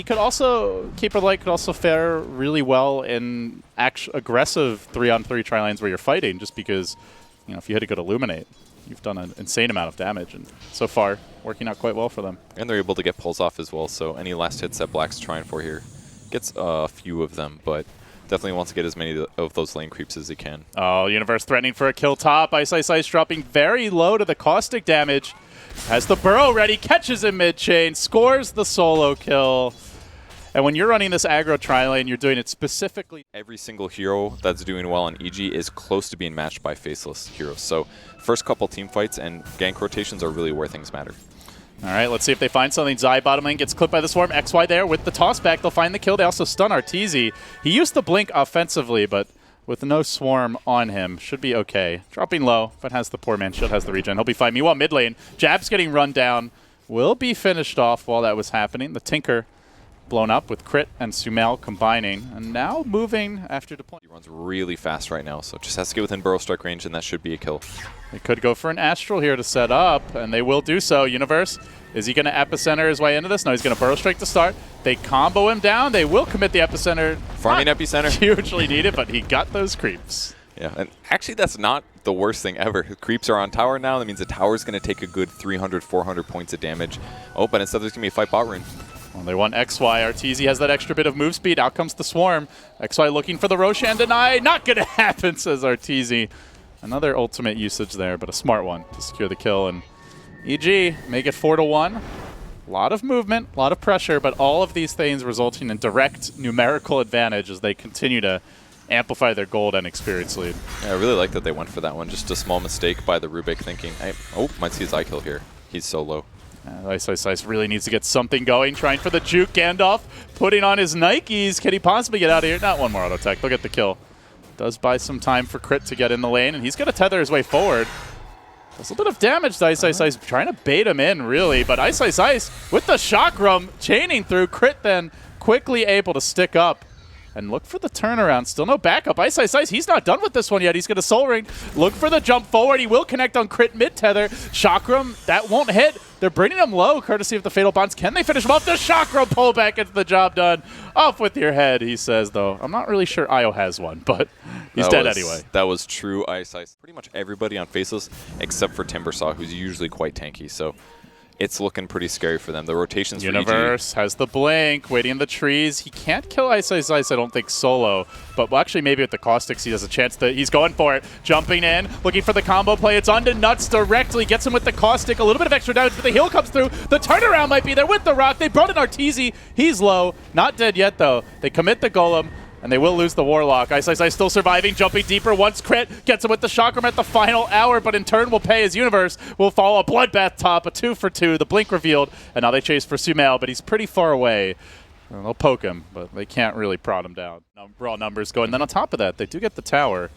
could also, Keeper Light could also fare really well in aggressive 3-on-3 tri-lanes where you're fighting, just because, you know, if you hit a good Illuminate, you've done an insane amount of damage, and so far, working out quite well for them. And they're able to get pulls off as well, so any last hits that Black's trying for here gets a few of them, but definitely wants to get as many of those lane creeps as he can. Oh, Universe threatening for a kill top. iceiceice dropping very low to the caustic damage. Has the burrow ready, catches him mid-chain, scores the solo kill. And when you're running this aggro tri-lane, you're doing it specifically. Every single hero that's doing well on EG is close to being matched by Faceless heroes. So first couple team fights and gank rotations are really where things matter. All right, let's see if they find something. Zai bottom lane gets clipped by the Swarm. XY there with the toss back. They'll find the kill. They also stun Arteezy. He used the blink offensively, but with no Swarm on him, should be okay. Dropping low, but has the poor man shield, has the regen. He'll be fine. Meanwhile, mid lane, Jabz getting run down. Will be finished off while that was happening. The Tinker blown up with Crit and Sumail combining, and now moving after deploying. He runs really fast right now, so just has to get within burrow strike range, and that should be a kill. They could go for an Astral here to set up, and they will do so. Universe, is he going to Epicenter his way into this? No, he's going to burrow strike to start. They combo him down. They will commit the Epicenter. Farming Epicenter. Hugely needed, but he got those creeps. Yeah, and actually that's not the worst thing ever. Creeps are on tower now. That means the tower's going to take a good 300, 400 points of damage. Oh, but instead there's going to be a fight bot rune. Well, they want XY. Arteezy has that extra bit of move speed. Out comes the Swarm. XY looking for the Roshan deny. Not going to happen, says Arteezy. Another ultimate usage there, but a smart one to secure the kill. And EG make it 4-1. A lot of movement, a lot of pressure, but all of these things resulting in direct numerical advantage as they continue to amplify their gold and experience lead. Yeah, I really like that they went for that one. Just a small mistake by the Rubik thinking, oh, might see his eye kill here. He's so low. iceiceice really needs to get something going, trying for the juke. Gandalf putting on his Nikes. Can he possibly get out of here? Not one more auto tech. They'll get the kill. Does buy some time for Crit to get in the lane, and he's going to tether his way forward. There's a bit of damage to iceiceice, trying to bait him in, really, but iceiceice with the chakram chaining through. Crit then quickly able to stick up and look for the turnaround. Still no backup. iceiceice, he's not done with this one yet. He's going to Soul Ring, look for the jump forward. He will connect on Crit mid-tether. Chakram, that won't hit. They're bringing him low, courtesy of the Fatal Bonds. Can they finish him off? The Chakram pullback gets the job done. Off with your head, he says, though. I'm not really sure Io has one, but he's dead anyway. That was true iceiceice. Pretty much everybody on Faceless, except for Timbersaw, who's usually quite tanky. So it's looking pretty scary for them. The rotations Universe for EG. has the blink, waiting in the trees. He can't kill iceiceice, I don't think, solo. But well, actually, maybe with the Caustics, he has a chance that he's going for it. Jumping in, looking for the combo play. It's onto Nuts directly. Gets him with the Caustic. A little bit of extra damage, but the heal comes through. The turnaround might be there with the Rock. They brought in Arteezy. He's low. Not dead yet, though. They commit the Golem, and they will lose the Warlock. iceiceice still surviving, jumping deeper. Once Crit gets him with the Chakram at the final hour, but in turn will pay his Universe. Will follow a Bloodbath top, a 2-for-2. The blink revealed, and now they chase for Sumail, but he's pretty far away. And they'll poke him, but they can't really prod him down. Raw numbers go, and then on top of that, they do get the tower.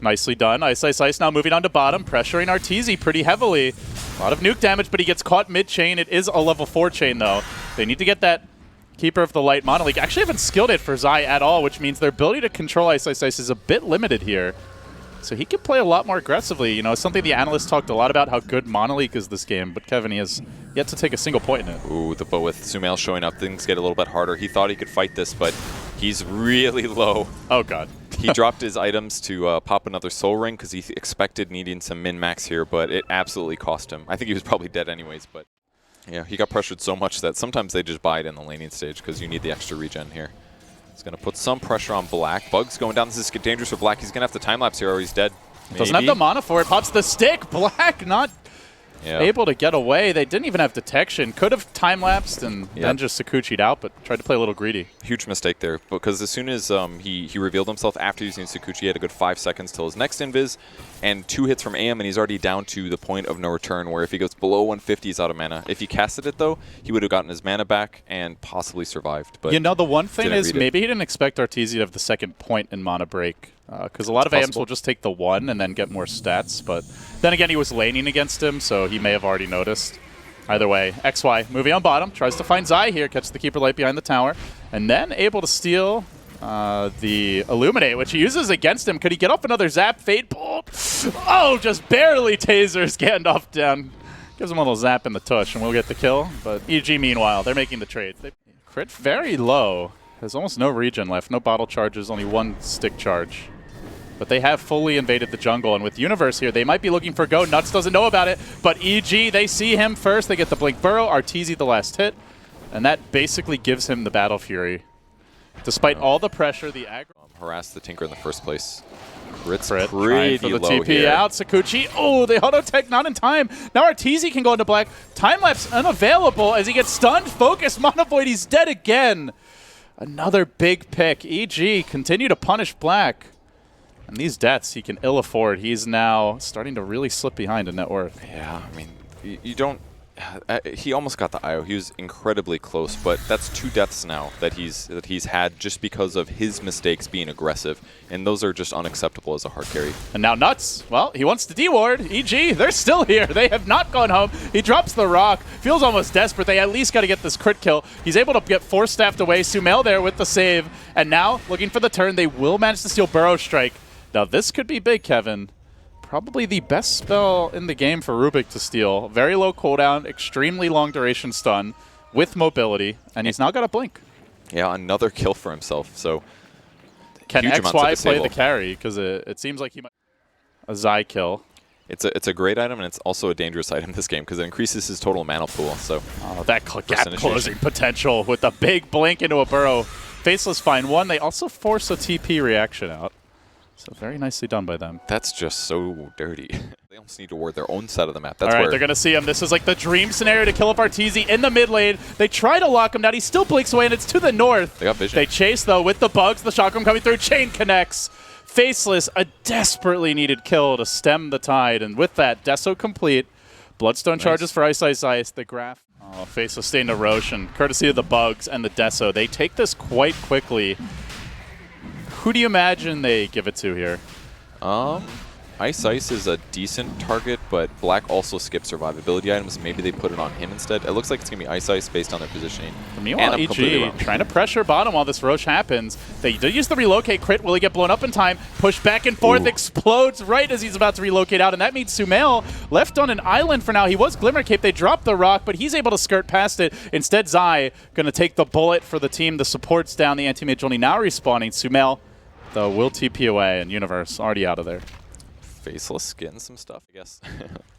Nicely done. iceiceice now moving on to bottom, pressuring Arteezy pretty heavily. A lot of nuke damage, but he gets caught mid-chain. It is a level 4 chain, though. They need to get that Keeper of the Light Monolith. Actually haven't skilled it for Zai at all, which means their ability to control iceiceice is a bit limited here. So he can play a lot more aggressively. You know, something the analysts talked a lot about, how good Monolith is this game, but Kevin, he has yet to take a single point in it. Ooh, but with Sumail showing up, things get a little bit harder. He thought he could fight this, but he's really low. Oh, God. He dropped his items to pop another Soul Ring because he expected needing some min-max here, but it absolutely cost him. I think he was probably dead anyways, but yeah, he got pressured so much that sometimes they just buy it in the laning stage because you need the extra regen here. It's going to put some pressure on Black. Bug's going down. This is dangerous for Black. He's going to have to time-lapse here or he's dead. Maybe. Doesn't have the mana for it. Pops the stick. Black not able to get away. They didn't even have detection. Could have time-lapsed and then just Sakuchi'd out, but tried to play a little greedy. Huge mistake there, because as soon as he revealed himself after using Sakuchi, he had a good 5 seconds till his next invis, and 2 hits from AM, and he's already down to the point of no return, where if he goes below 150, he's out of mana. If he casted it, though, he would have gotten his mana back and possibly survived. But you know, the one thing is maybe he didn't expect Arteezy to have the second point in mana break. Because a lot of AMs will just take the 1 and then get more stats. But then again, he was laning against him, so he may have already noticed. Either way, XY moving on bottom, tries to find Zai here, catches the Keeper Light behind the tower, and then able to steal the Illuminate, which he uses against him. Could he get off another Zap? Fade pull. Oh, just barely tasers Gandalf down. Gives him a little zap in the tush, and we'll get the kill. But EG, meanwhile, they're making the trade. Crit very low. There's almost no regen left. No bottle charges, only one stick charge. But they have fully invaded the jungle, and with Universe here, they might be looking for go. Nuts doesn't know about it, but EG, they see him first. They get the Blink Burrow, Arteezy the last hit, and that basically gives him the Battle Fury. Despite all the pressure, the aggro... Harass the Tinker in the first place. Crit's Crit pretty for the low TP here. out. Sakuchi, oh, the auto-tech not in time. Now Arteezy can go into black. Time-lapse unavailable as he gets stunned. Focus, Monovoid, he's dead again. Another big pick. EG continue to punish black. And these deaths he can ill afford. He's now starting to really slip behind in net worth. Yeah, I mean, you don't... he almost got the IO. He was incredibly close, but that's 2 deaths now that he's had just because of his mistakes being aggressive, and those are just unacceptable as a hard carry. And now Nuts, well, he wants to deward. EG, they're still here. They have not gone home. He drops the rock. Feels almost desperate. They at least got to get this crit kill. He's able to get force-staffed away. Sumail there with the save. And now, looking for the turn, they will manage to steal Burrow Strike. Now this could be big, Kevin. Probably the best spell in the game for Rubik to steal. Very low cooldown, extremely long duration stun with mobility, and he's now got a blink. Yeah, another kill for himself. So can huge amounts of XY play disable. the carry? Because it seems like he might... A Zai kill. It's a great item, and it's also a dangerous item in this game because it increases his total mana pool. So that gap closing potential with a big blink into a Burrow. Faceless find one. They also force a TP reaction out. So very nicely done by them. That's just so dirty. They almost need to ward their own side of the map. That's all right, where they're going to see him. This is like the dream scenario to kill up Arteezy in the mid lane. They try to lock him down. He still blinks away, and it's to the north. They got vision. They chase, though, with the bugs. The chakram coming through. Chain connects. Faceless, a desperately needed kill to stem the tide. And with that, Deso complete. Bloodstone charges for iceiceice. The graph. Oh, Faceless staying to Roche, and courtesy of the bugs and the Deso, they take this quite quickly. Who do you imagine they give it to here? Ice is a decent target, but Black also skips survivability items. Maybe they put it on him instead. It looks like it's going to be Ice based on their positioning. Meanwhile, EG trying to pressure bottom while this Roche happens. They do use the relocate crit. Will he get blown up in time? Push back and forth, explodes right as he's about to relocate out, and that means Sumail left on an island for now. He was Glimmer Cape. They dropped the rock, but he's able to skirt past it. Instead, Zai going to take the bullet for the team. The support's down. The anti-mage only now respawning. Sumail, though, will TP away, and Universe already out of there. Faceless getting some stuff, I guess.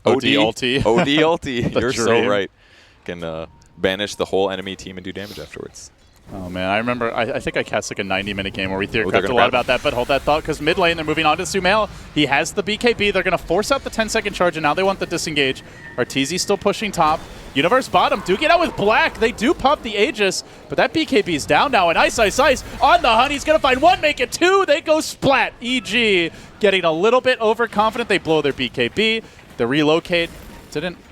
OD ulti. OD ulti. You're dream. so right. Can banish the whole enemy team and do damage afterwards. Oh, man. I remember, I think I cast like a 90-minute game where we theorized a lot about that, but hold that thought, because mid lane, they're moving on to Sumail. He has the BKB. They're going to force out the 10-second charge, and now they want the disengage. Arteezy still pushing top. Universe bottom do get out with Black. They do pop the Aegis, but that BKB is down now, and Ice on the hunt. He's going to find one, make it 2. They go splat. EG getting a little bit overconfident. They blow their BKB. The relocate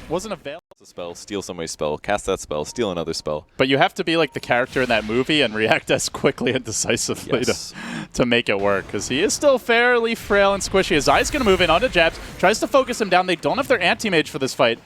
wasn't available. A spell, steal somebody's spell, cast that spell, steal another spell. But you have to be like the character in that movie and react as quickly and decisively to make it work, because he is still fairly frail and squishy. His eye's going to move in onto Jabz, tries to focus him down. They don't have their anti-mage for this fight.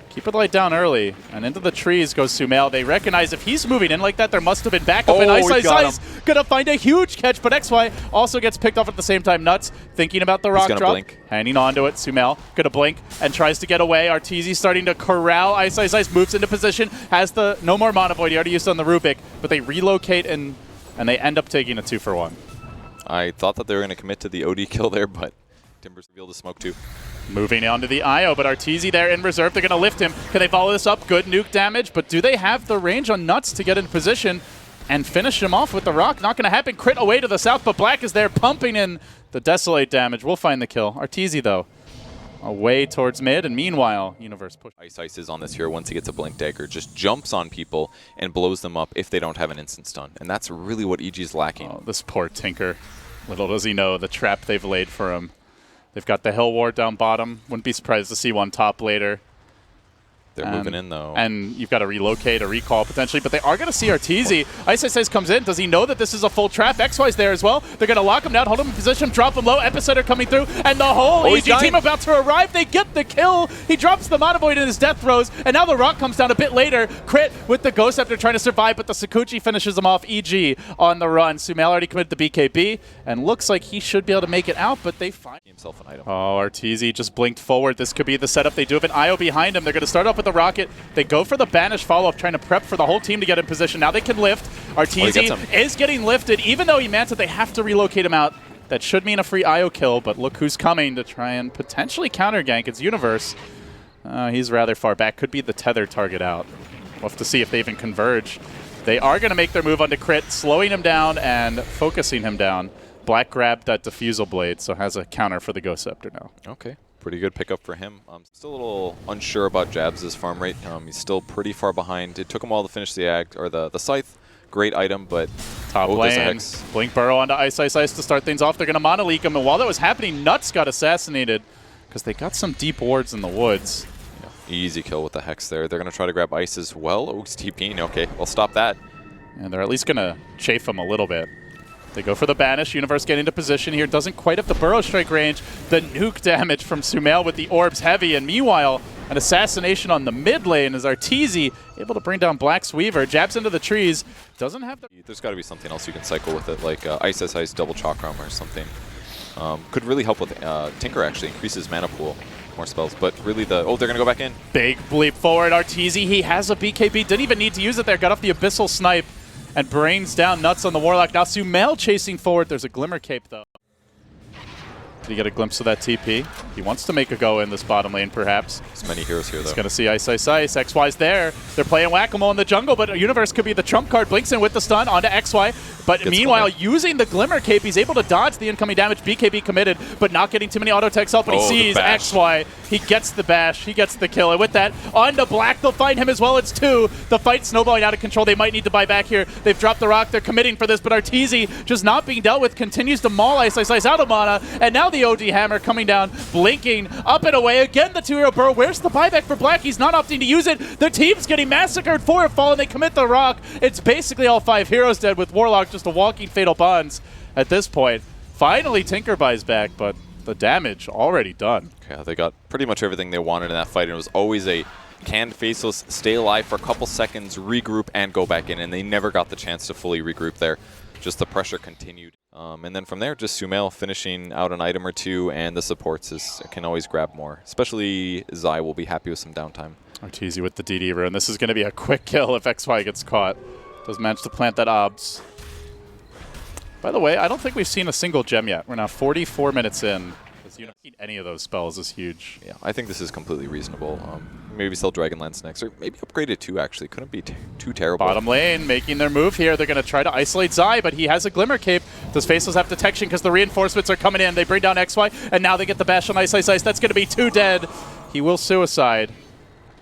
Keep the light down early, and into the trees goes Sumail. They recognize if he's moving in like that, there must have been backup, and Ice gonna find a huge catch, but XY also gets picked off at the same time. Nuts thinking about the rock drop, blink. hanging on to it. Sumail gonna blink and tries to get away. Arteezy starting to corral. Ice moves into position, has the no more Mana Void. He already used on the Rubik, but they relocate and they end up taking a 2-for-1. I thought that they were gonna commit to the OD kill there, but Timbers revealed the smoke too. Moving on to the IO, but Arteezy there in reserve. They're going to lift him. Can they follow this up? Good nuke damage, but do they have the range on Nuts to get in position and finish him off with the rock? Not going to happen. Crit away to the south, but Black is there pumping in the Desolate damage. We'll find the kill. Arteezy, though, away towards mid, and meanwhile, Universe push. Ice is on this here once he gets a Blink Dagger, just jumps on people and blows them up if they don't have an instant stun, and that's really what EG's lacking. Oh, this poor Tinker. Little does he know the trap they've laid for him. They've got the Hill Ward down bottom. Wouldn't be surprised to see one top later. They're moving in, though. And you've got to relocate, a recall potentially, but they are going to see Arteezy. iceiceice comes in. Does he know that this is a full trap? XY's there as well. They're going to lock him down, hold him in position, drop him low. Epicenter coming through, and the whole EG team about to arrive. They get the kill. He drops the Mana Void in his death throes, and now the rock comes down a bit later. Crit with the Ghost Scepter trying to survive, but the Sakuchi finishes him off. EG on the run. Sumail already committed the BKB, and looks like he should be able to make it out, but they find himself an item. Oh, Arteezy just blinked forward. This could be the setup. They do have an IO behind him. They're going to start off with with the rocket. They go for the banish follow-up, trying to prep for the whole team to get in position. Now they can lift. EG.Arteezy is getting lifted. Even though he manted, they have to relocate him out. That should mean a free IO kill, but look who's coming to try and potentially counter gank. It's Universe. He's rather far back. Could be the tether target out. We'll have to see if they even converge. They are going to make their move onto Crit, slowing him down and focusing him down. Black grabbed that Diffusal Blade, so has a counter for the Ghost Scepter now. Okay. Pretty good pickup for him. Still a little unsure about Jabz' farm rate. He's still pretty far behind. It took him a while to finish the Ag, or the Scythe. Great item, but top lane. Blink Burrow onto iceiceice to start things off. They're going to mono-leak him, and while that was happening, Nuts got assassinated because they got some deep wards in the woods. Yeah, easy kill with the Hex there. They're going to try to grab Ice as well. Oh, he's TPing. Okay, we'll stop that. And they're at least going to chafe him a little bit. They go for the banish. Universe getting into position here. Doesn't quite have the Burrow strike range. The nuke damage from Sumail with the orbs heavy. And meanwhile, an assassination on the mid lane as Arteezy able to bring down Black's Weaver. Jabs into the trees. Doesn't have the... There's got to be something else you can cycle with it, like iceiceice double Chakram or something. Could really help with Tinker, actually. Increases mana pool. More spells. But really the... Oh, they're going to go back in. Big bleep forward. Arteezy, he has a BKB. Didn't even need to use it there. Got off the Abyssal Snipe. And brains down Nuts on the Warlock. Now Sumail chasing forward. There's a Glimmer Cape, though. Did he get a glimpse of that TP? He wants to make a go in this bottom lane, perhaps. There's many heroes here, though. He's going to see iceiceice. XY's there. They're playing Whack-A-Mole in the jungle, but Universe could be the trump card. Blinks in with the stun onto XY. But meanwhile, using the Glimmer Cape, he's able to dodge the incoming damage. BKB committed, but not getting too many auto techs help. But he sees XY. He gets the bash. He gets the kill. And with that, onto Black. They'll find him as well. It's 2. The fight's snowballing out of control. They might need to buy back here. They've dropped the rock. They're committing for this, but Arteezy, just not being dealt with, continues to maul iceiceice out of mana. And now the OG Hammer coming down, blinking, up and away. Again, the 2-hero burrow. Where's the buyback for Black? He's not opting to use it. The team's getting massacred. 4 have fallen. They commit the rock. It's basically all 5 heroes dead, with Warlock just a walking Fatal Bonds at this point. Finally, Tinker buys back, but the damage already done. Yeah, they got pretty much everything they wanted in that fight, and it was always a can Faceless stay alive for a couple seconds, regroup, and go back in, and they never got the chance to fully regroup there. Just the pressure continued. And then from there, just Sumail finishing out an item or two, and the supports can always grab more. Especially Zai will be happy with some downtime. Arteezy with the DD rune. This is going to be a quick kill if XY gets caught. Does manage to plant that obs. By the way, I don't think we've seen a single gem yet. We're now 44 minutes in. Any of those spells is huge. Yeah, I think this is completely reasonable. Maybe sell Dragonlance next, or maybe upgrade it too, actually. Couldn't be too terrible. Bottom lane making their move here. They're going to try to isolate Zai, but he has a Glimmer Cape. Does Faceless have detection because the reinforcements are coming in? They bring down XY, and now they get the bash on iceiceice. That's going to be 2 dead. He will suicide.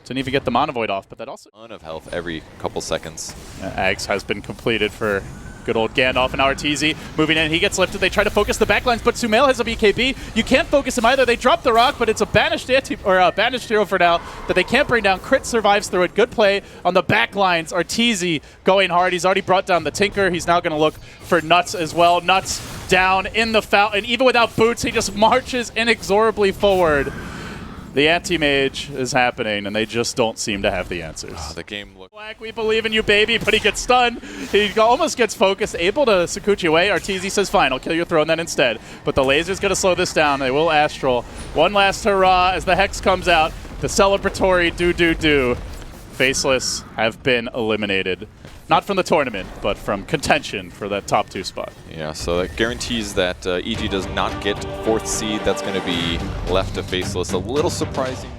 Didn't even get the Mana Void off, but that also... ton of health every couple seconds. Ags has been completed for good old Gandalf, and Arteezy moving in. He gets lifted. They try to focus the backlines, but Sumail has a BKB. You can't focus him either. They drop the rock, but it's a banished hero for now that they can't bring down. Crit survives through it. Good play on the backlines. Arteezy going hard. He's already brought down the Tinker. He's now going to look for Nuts as well. Nuts down in the fountain. Even without boots, he just marches inexorably forward. The anti-mage is happening, and they just don't seem to have the answers. The game looks... Black, we believe in you, baby, but he gets stunned. He almost gets focused, able to Sakuchi away. Arteezy says, fine, I'll kill your throne then instead. But the laser's going to slow this down. They will Astral. One last hurrah as the Hex comes out. The celebratory do-do-do. Faceless have been eliminated. Not from the tournament, but from contention for that top 2 spot. Yeah, so that guarantees that EG does not get 4th seed. That's going to be left to Faceless. A little surprising.